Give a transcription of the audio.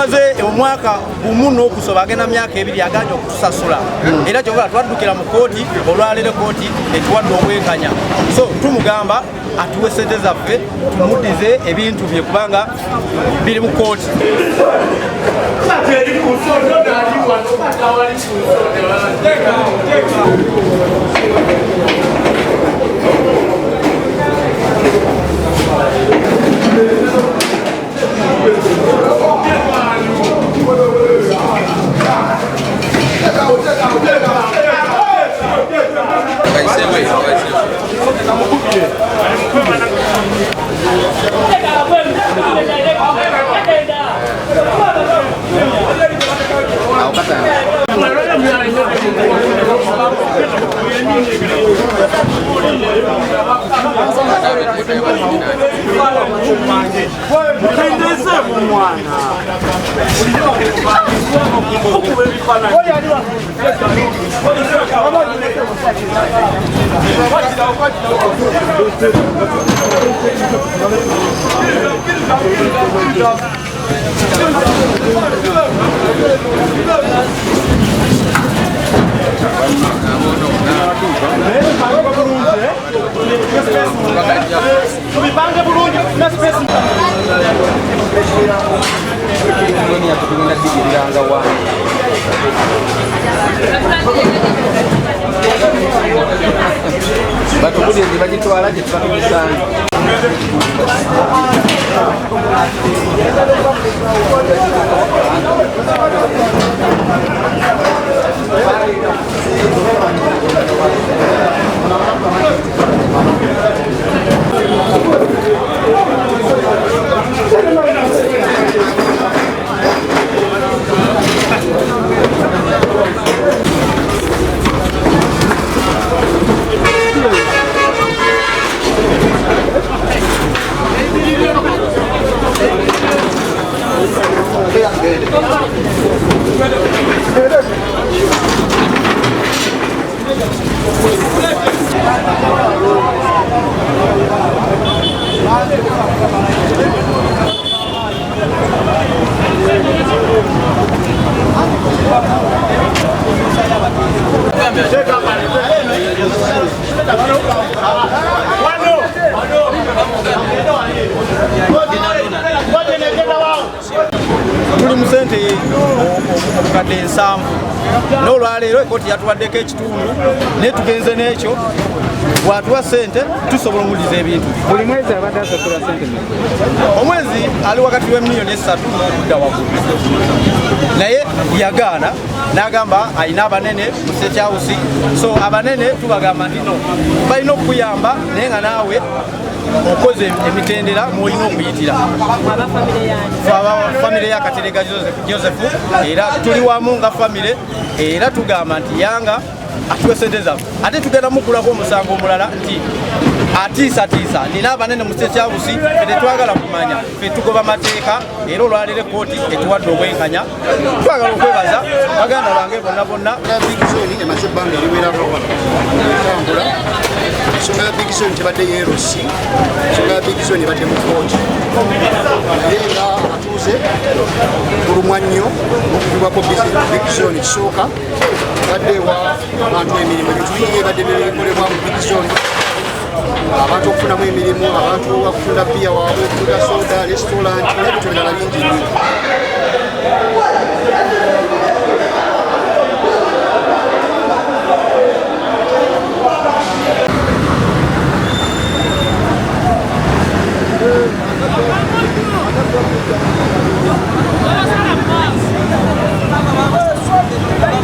tumaze omwaka gumu n'okusoba agenda myaka ebiri aganya okutusasula era kyova twaddukira mu kooti olwaleero kooti etuwadde obwenkanya so tumugamba atuwe sente zaffe tumuddize ebintu bye kubanga biri mu kooti batugulire bagitwala gye tubatumisanga tuli mu sente obukadde 7 n'olwaleero ekooti yatuwaddeko ekitundu naye tugenze n'ekyo bwatuwa sente tusobola omulliza ebintu buli mwezi abadde asasula sente omwezi ali wakati w'emiliyoni 3 n'okudda waggulu naye yagaana n'agamba alina abanene mu State House so abanene tubagamba nti no balina okuyamba naye nga naawe okoze emitendera mwolina okuyitira famire ya Katerega Joseph era tuli wamu nga famire era tugamba nti yanga atuwe sente zaffe ate tugenda mukulako omusango omulala nti atiisatiisa nina abanene mu State House fe tetwagala kumanya fe tugoba mateeka era olwaleero ekooti etuwadde obwenkanya twagala okwebaza baganda bange bonna bonna emaze ebbanga eriwerako entambula ensonga ya big zone tebadde yerosi ensonga ya big zone ebadde mu kooti naye nga atuuze kulumwa nnyo okugibwako big zone kisooka badde wa abantu emirimu ebituyiye ebadde bikolebwa mu big zone abantu okufunamu emirimu abantu okufunda bbiya waabwe okufunda soda restaurant nebintu ebirala bingi nnyo Thank you.